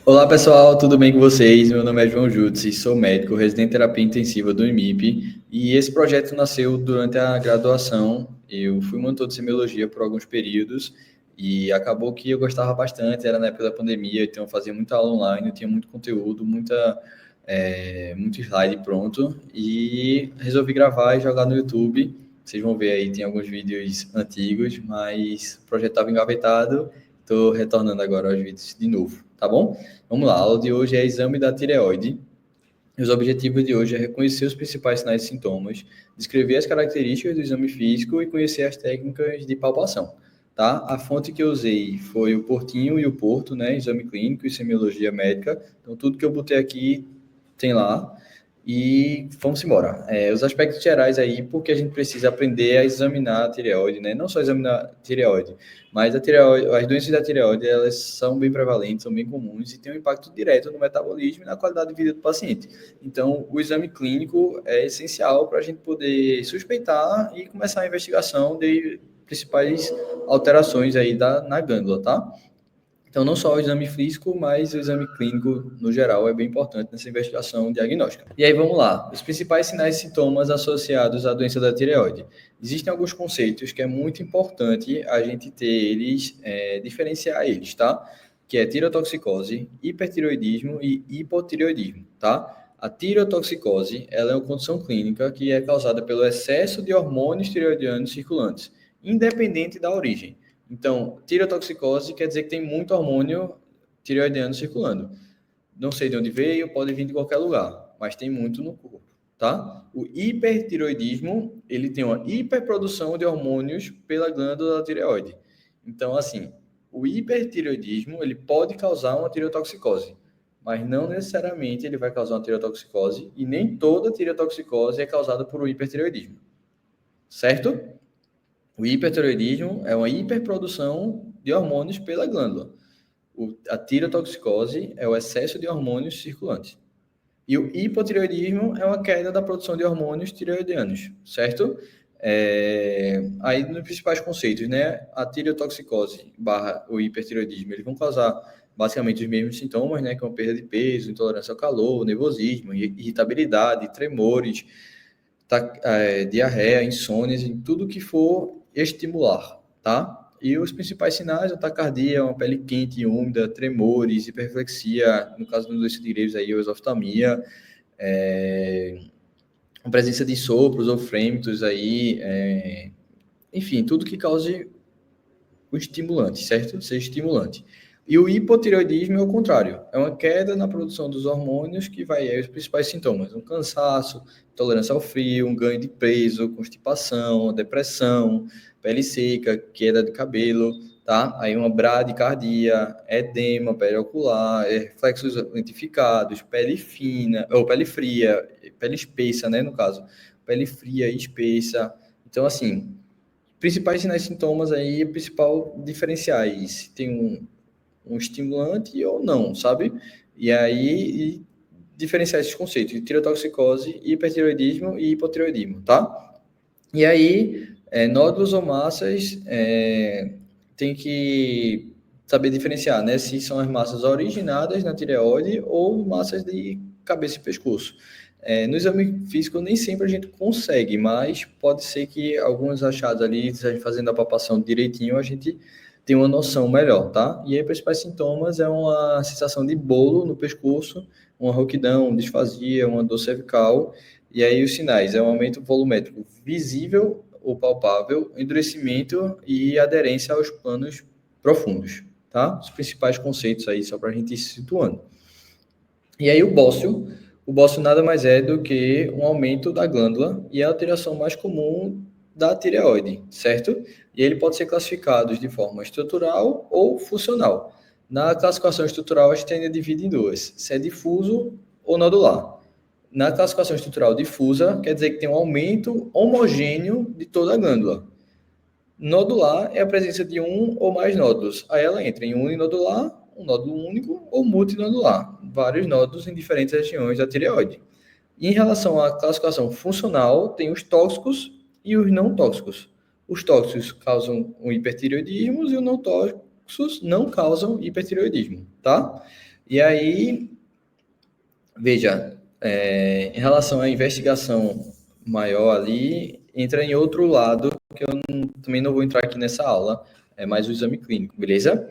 Olá pessoal, tudo bem com vocês? Meu nome é João Jutsi, sou médico, residente em terapia intensiva do IMIP e esse projeto nasceu durante a graduação. Eu fui monitor de semiologia por alguns períodos e acabou que eu gostava bastante, era na época da pandemia, então eu fazia muita aula online, eu tinha muito conteúdo, muito slide pronto e resolvi gravar e jogar no YouTube. Vocês vão ver aí, tem alguns vídeos antigos, mas o projeto estava engavetado, estou retornando agora aos vídeos de novo, tá bom? Vamos lá, a aula de hoje é exame da tireoide. Os objetivos de hoje é reconhecer os principais sinais e sintomas, descrever as características do exame físico e conhecer as técnicas de palpação, tá? A fonte que eu usei foi o Portinho e o Porto, né? Exame clínico e semiologia médica. Então, tudo que eu botei aqui tem lá. E vamos embora. Os aspectos gerais aí, porque a gente precisa aprender a examinar a tireoide, né? Não só examinar a tireoide, mas a tireoide, as doenças da tireoide, elas são bem prevalentes, são bem comuns e têm um impacto direto no metabolismo e na qualidade de vida do paciente. Então, o exame clínico é essencial para a gente poder suspeitar e começar a investigação de principais alterações aí na glândula, tá? Então, não só o exame físico, mas o exame clínico, no geral, é bem importante nessa investigação diagnóstica. E aí, vamos lá. Os principais sinais e sintomas associados à doença da tireoide. Existem alguns conceitos que é muito importante a gente ter eles, diferenciar eles, tá? Que é tireotoxicose, hipertireoidismo e hipotireoidismo, tá? A tireotoxicose, ela é uma condição clínica que é causada pelo excesso de hormônios tireoidianos circulantes, independente da origem. Então, tireotoxicose quer dizer que tem muito hormônio tireoidiano circulando. Não sei de onde veio, pode vir de qualquer lugar, mas tem muito no corpo, tá? O hipertireoidismo, ele tem uma hiperprodução de hormônios pela glândula da tireoide. Então, assim, o hipertireoidismo, ele pode causar uma tireotoxicose, mas não necessariamente ele vai causar uma tireotoxicose e nem toda tireotoxicose é causada por um hipertireoidismo, certo? O hipertireoidismo é uma hiperprodução de hormônios pela glândula. A tireotoxicose é o excesso de hormônios circulantes. E o hipotireoidismo é uma queda da produção de hormônios tireoidianos, certo? Aí, nos principais conceitos, né? A tireotoxicose barra o hipertireoidismo, eles vão causar basicamente os mesmos sintomas, né? Como perda de peso, intolerância ao calor, nervosismo, irritabilidade, tremores, diarreia, insônias, em tudo que for estimular, tá? E os principais sinais, a taquicardia, uma pele quente e úmida, tremores, hiperreflexia, no caso do doença de Graves, aí, exoftalmia, a presença de sopros ou frêmitos aí, enfim, tudo que cause o estimulante, certo? Ser estimulante. E o hipotireoidismo é o contrário, é uma queda na produção dos hormônios que vai aí os principais sintomas, um cansaço, intolerância ao frio, um ganho de peso, constipação, depressão, pele seca, queda de cabelo, tá? Aí uma bradicardia, edema periocular, reflexos lentificados, pele fina, ou pele fria, pele espessa, né, no caso, pele fria e espessa. Então, assim, principais sinais e sintomas aí, o principal diferenciais, se tem um estimulante ou não, sabe? E aí, diferenciar esses conceitos de tireotoxicose, hipertireoidismo e hipotireoidismo, tá? E aí, nódulos ou massas, tem que saber diferenciar, né? Se são as massas originadas na tireoide ou massas de cabeça e pescoço. No exame físico, nem sempre a gente consegue, mas pode ser que alguns achados ali, se a gente fazendo a palpação direitinho, a gente tem uma noção melhor, tá? E aí, principais sintomas é uma sensação de bolo no pescoço, uma rouquidão, disfasia, uma dor cervical, e aí os sinais é um aumento volumétrico visível ou palpável, endurecimento e aderência aos planos profundos, tá? Os principais conceitos aí, só para a gente ir se situando. E aí o bócio nada mais é do que um aumento da glândula e a alteração mais comum da tireoide, certo? E ele pode ser classificado de forma estrutural ou funcional. Na classificação estrutural, a gente ainda divide em duas, se é difuso ou nodular. Na classificação estrutural difusa, quer dizer que tem um aumento homogêneo de toda a glândula. Nodular é a presença de um ou mais nódulos. Aí ela entra em uninodular, um nódulo único ou multinodular, vários nódulos em diferentes regiões da tireoide. E em relação à classificação funcional, tem os tóxicos e os não tóxicos. Os tóxicos causam um hipertireoidismo e os não tóxicos não causam hipertireoidismo, tá? E aí, veja, em relação à investigação maior ali, entra em outro lado, que eu também não vou entrar aqui nessa aula, é mais o exame clínico, beleza?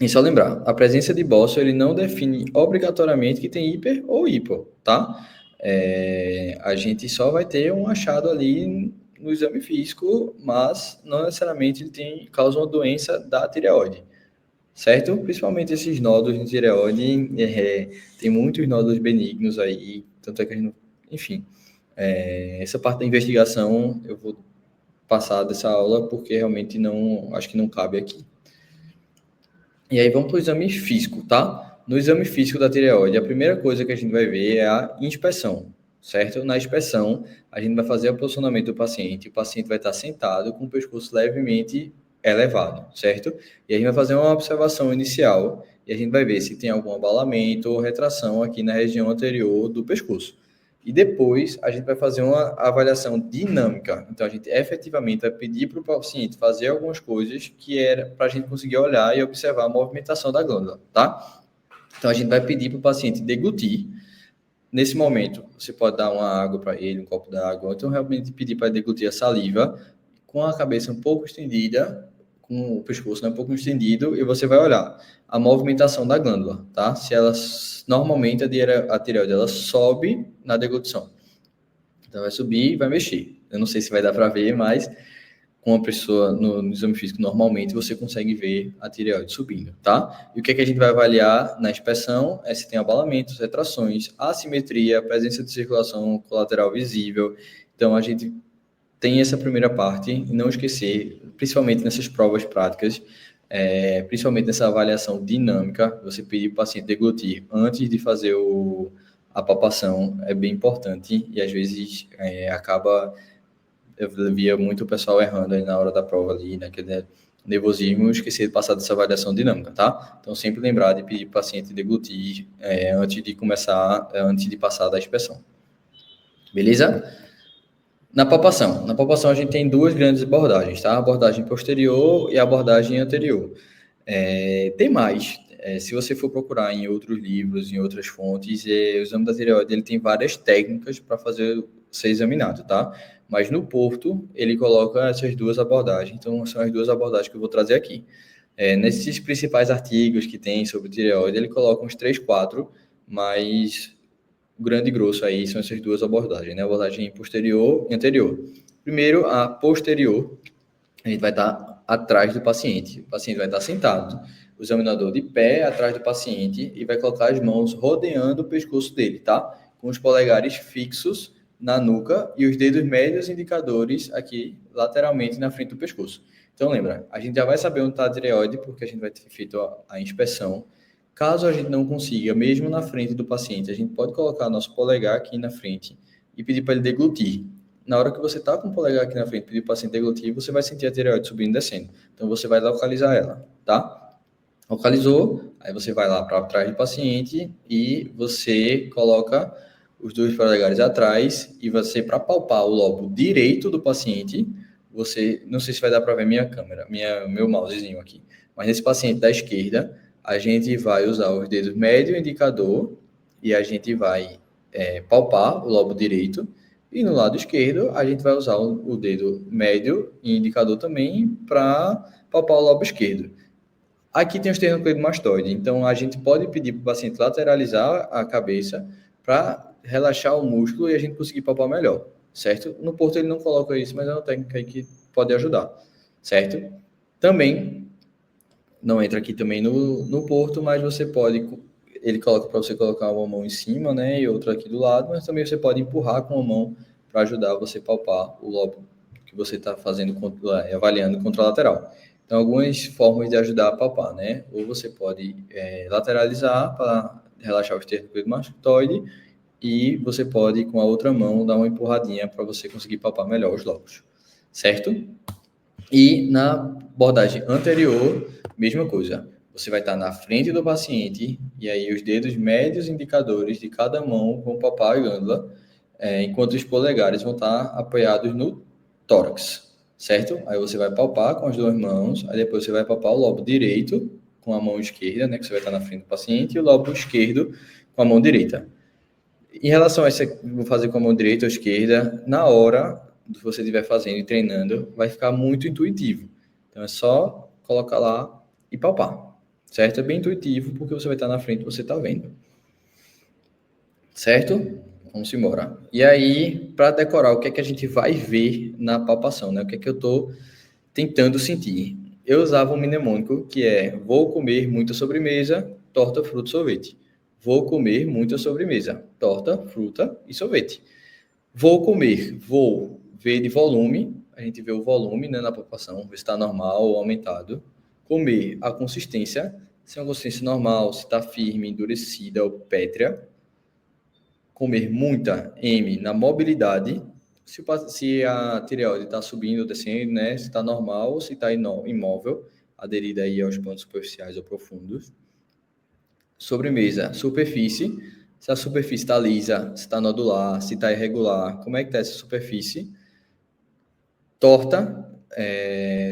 E só lembrar, a presença de bócio, ele não define obrigatoriamente que tem hiper ou hipo, tá? A gente só vai ter um achado ali no exame físico, mas não necessariamente ele causa uma doença da tireoide, certo? Principalmente esses nódulos de tireoide, tem muitos nódulos benignos aí, tanto é que a gente, enfim, essa parte da investigação eu vou passar dessa aula porque realmente não, acho que não cabe aqui. E aí vamos para o exame físico, tá? No exame físico da tireoide, a primeira coisa que a gente vai ver é a inspeção, certo? Na inspeção, a gente vai fazer o posicionamento do paciente. O paciente vai estar sentado com o pescoço levemente elevado, certo? E a gente vai fazer uma observação inicial e a gente vai ver se tem algum abalamento ou retração aqui na região anterior do pescoço. E depois a gente vai fazer uma avaliação dinâmica. Então a gente efetivamente vai pedir para o paciente fazer algumas coisas que era para a gente conseguir olhar e observar a movimentação da glândula, tá? Então a gente vai pedir para o paciente deglutir. Nesse momento, você pode dar uma água para ele, um copo d'água, ou então realmente pedir para deglutir a saliva com a cabeça um pouco estendida, com o pescoço, né, um pouco estendido, e você vai olhar a movimentação da glândula, tá? Se ela, normalmente a tireoide, ela sobe na deglutição. Então vai subir e vai mexer. Eu não sei se vai dar para ver, mas com uma pessoa no exame físico, normalmente você consegue ver a tireoide subindo, tá? E o que é que a gente vai avaliar na inspeção é se tem abalamentos, retrações, assimetria, presença de circulação colateral visível. Então a gente tem essa primeira parte e não esquecer, principalmente nessas provas práticas, principalmente nessa avaliação dinâmica, você pedir para o paciente deglutir antes de fazer a palpação é bem importante e às vezes acaba, eu via muito o pessoal errando aí na hora da prova ali, naquele nervosismo, esquecer de passar dessa avaliação dinâmica, tá? Então sempre lembrar de pedir para o paciente deglutir antes de começar, antes de passar da inspeção. Beleza? Na palpação a gente tem duas grandes abordagens, tá? A abordagem posterior e a abordagem anterior. Tem mais. Se você for procurar em outros livros, em outras fontes, o exame da tireoide ele tem várias técnicas para ser examinado, tá? Mas no Porto, ele coloca essas duas abordagens. Então, são as duas abordagens que eu vou trazer aqui. Nesses principais artigos que tem sobre tireoide, ele coloca uns 3, 4, mas o grande grosso aí são essas duas abordagens, né? A abordagem posterior e anterior. Primeiro, a posterior, a gente vai estar atrás do paciente. O paciente vai estar sentado, o examinador de pé atrás do paciente e vai colocar as mãos rodeando o pescoço dele, tá? Com os polegares fixos na nuca e os dedos médios indicadores aqui lateralmente na frente do pescoço. Então, lembra, a gente já vai saber onde está a tireoide porque a gente vai ter feito a inspeção. Caso a gente não consiga, mesmo na frente do paciente, a gente pode colocar nosso polegar aqui na frente e pedir para ele deglutir. Na hora que você está com o polegar aqui na frente, pedir para o paciente deglutir, você vai sentir a tireoide subindo e descendo. Então, você vai localizar ela, tá? Localizou, aí você vai lá para trás do paciente e você coloca os dois polegares atrás e você, para palpar o lobo direito do paciente, você, não sei se vai dar para ver minha câmera, meu mousezinho aqui, mas nesse paciente da esquerda, a gente vai usar os dedos médio e indicador e a gente vai palpar o lobo direito. E no lado esquerdo, a gente vai usar o dedo médio e indicador também para palpar o lobo esquerdo. Aqui tem o esternocleidomastoide, então a gente pode pedir para o paciente lateralizar a cabeça para relaxar o músculo e a gente conseguir palpar melhor, certo? No Porto ele não coloca isso, mas é uma técnica aí que pode ajudar, certo? Também, não entra aqui também no Porto, mas você pode, ele coloca para você colocar uma mão em cima, né, e outra aqui do lado, mas também você pode empurrar com a mão para ajudar você a palpar o lobo que você está fazendo, avaliando contralateral. Então, algumas formas de ajudar a palpar, né? Ou você pode lateralizar para relaxar o esternocleidomastoide e você pode, com a outra mão, dar uma empurradinha para você conseguir palpar melhor os lobos, certo? E na abordagem anterior, mesma coisa. Você vai estar na frente do paciente e aí os dedos médios indicadores de cada mão vão palpar a glândula, enquanto os polegares vão estar apoiados no tórax, certo? Aí você vai palpar com as duas mãos, aí depois você vai palpar o lobo direito com a mão esquerda, né, que você vai estar na frente do paciente, e o lóbulo esquerdo com a mão direita. Em relação a esse, vou fazer com a mão direita ou esquerda, na hora que você estiver fazendo e treinando, vai ficar muito intuitivo. Então, é só colocar lá e palpar, certo? É bem intuitivo, porque você vai estar na frente e você está vendo. Certo? Vamos embora. E aí, para decorar, o que é que a gente vai ver na palpação, né? O que é que eu estou tentando sentir? Eu usava um mnemônico que é: vou comer muita sobremesa, torta, fruta, sorvete. Vou comer muita sobremesa, torta, fruta e sorvete. Vou comer, vou ver de volume, a gente vê o volume, né, na palpação, ver se está normal ou aumentado. Comer, a consistência, se é uma consistência normal, se está firme, endurecida ou pétrea. Comer muita M na mobilidade, se a tireoide está subindo ou descendo, né? Se está normal ou se está imóvel, aderida aí aos pontos superficiais ou profundos. Sobremesa, superfície, se a superfície está lisa, se está nodular, se está irregular, como é que está essa superfície? Torta,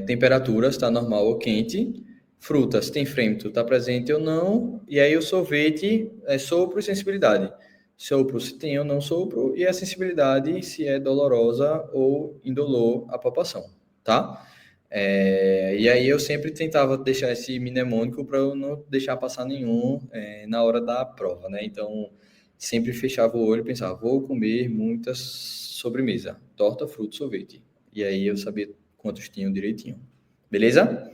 temperatura, se está normal ou quente. Frutas, tem frêmito, está presente ou não. E aí o sorvete é sopro e sensibilidade. Sopro se tem ou não sopro, e a sensibilidade se é dolorosa ou indolor a palpação, tá? E aí eu sempre tentava deixar esse mnemônico para eu não deixar passar nenhum na hora da prova, né? Então, sempre fechava o olho e pensava, vou comer muita sobremesa, torta, fruta, sorvete. E aí eu sabia quantos tinham direitinho. Beleza?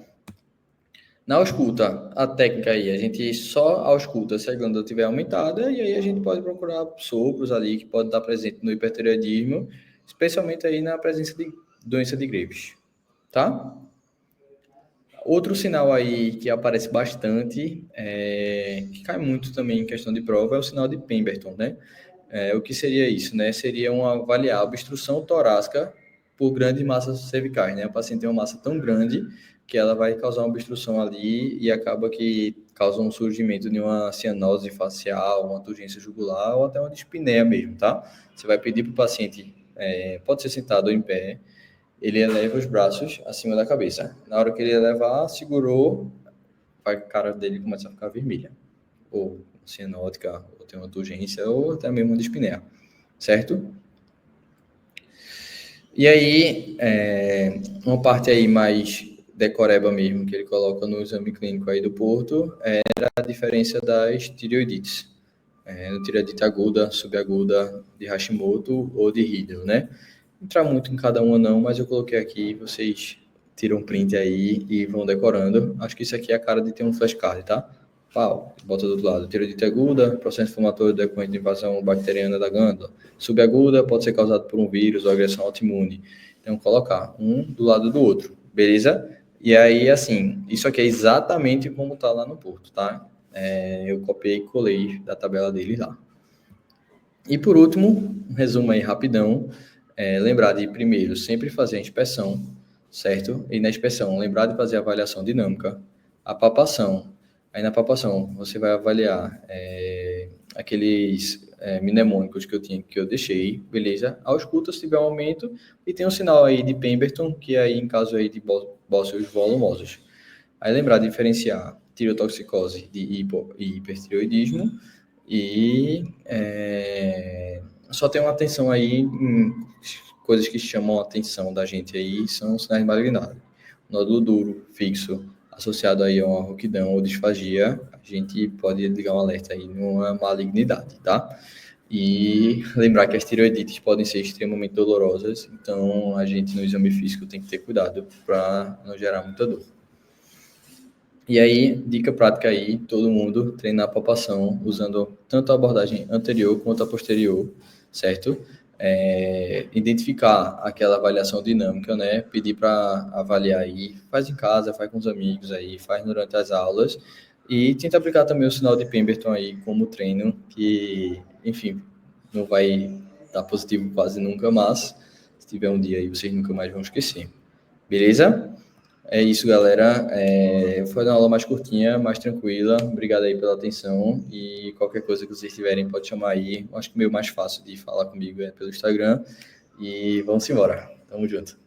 Na ausculta, a técnica aí, a gente só ausculta se a glândula estiver aumentada, e aí a gente pode procurar sopros ali que podem estar presentes no hipertireoidismo, especialmente aí na presença de doença de Graves, tá? Outro sinal aí que aparece bastante, que cai muito também em questão de prova, é o sinal de Pemberton, né? O que seria isso, né? Seria avaliar a obstrução torácica por grandes massas cervicais, né? O paciente tem uma massa tão grande que ela vai causar uma obstrução ali e acaba que causa um surgimento de uma cianose facial, uma turgência jugular ou até uma dispneia mesmo, tá? Você vai pedir para o paciente, pode ser sentado ou em pé, ele eleva os braços acima da cabeça. Na hora que ele elevar, segurou, a cara dele começa a ficar vermelha. Ou cianótica, ou tem uma turgência, ou até mesmo uma dispneia. Certo? E aí, uma parte aí mais decoreba mesmo, que ele coloca no exame clínico aí do Porto, era a diferença das tireoidites. Tireoidite aguda, subaguda, de Hashimoto ou de Riedel, né? Não entrar muito em cada uma não, mas eu coloquei aqui, vocês tiram um print aí e vão decorando. Acho que isso aqui é a cara de ter um flashcard, tá? Pau, bota do outro lado. Tireoidite aguda, processo inflamatório decorrente de invasão bacteriana da glândula. Subaguda pode ser causado por um vírus ou agressão autoimune. Então, colocar um do lado do outro, beleza? E aí, assim, isso aqui é exatamente como tá lá no Porto, tá? Eu copiei e colei da tabela dele lá. E por último, um resumo aí rapidão. Lembrar de, primeiro, sempre fazer a inspeção, certo? E na inspeção, lembrar de fazer a avaliação dinâmica, a palpação. Aí na palpação, você vai avaliar aqueles mnemônicos que eu deixei, beleza? A ausculta, se tiver um aumento, e tem um sinal aí de Pemberton, que aí em caso aí de bócios volumosos. Aí lembrar de diferenciar tireotoxicose de hipertireoidismo e só tem uma atenção aí em coisas que chamam a atenção da gente aí, são sinais de malignidade. Nódulo duro, fixo, associado aí a uma rouquidão ou disfagia, a gente pode ligar um alerta aí numa malignidade, tá? E lembrar que as tireoidites podem ser extremamente dolorosas, então a gente no exame físico tem que ter cuidado para não gerar muita dor. E aí, dica prática aí, todo mundo treinar a palpação usando tanto a abordagem anterior quanto a posterior, certo? Identificar aquela avaliação dinâmica, né? Pedir para avaliar aí, faz em casa, faz com os amigos aí, faz durante as aulas e tenta aplicar também o sinal de Pemberton aí como treino, que, enfim, não vai dar positivo quase nunca, mas se tiver um dia aí, vocês nunca mais vão esquecer. Beleza? É isso, galera. Foi uma aula mais curtinha, mais tranquila. Obrigado aí pela atenção. E qualquer coisa que vocês tiverem, pode chamar aí. Acho que o meio mais fácil de falar comigo é pelo Instagram. E vamos embora. Tamo junto.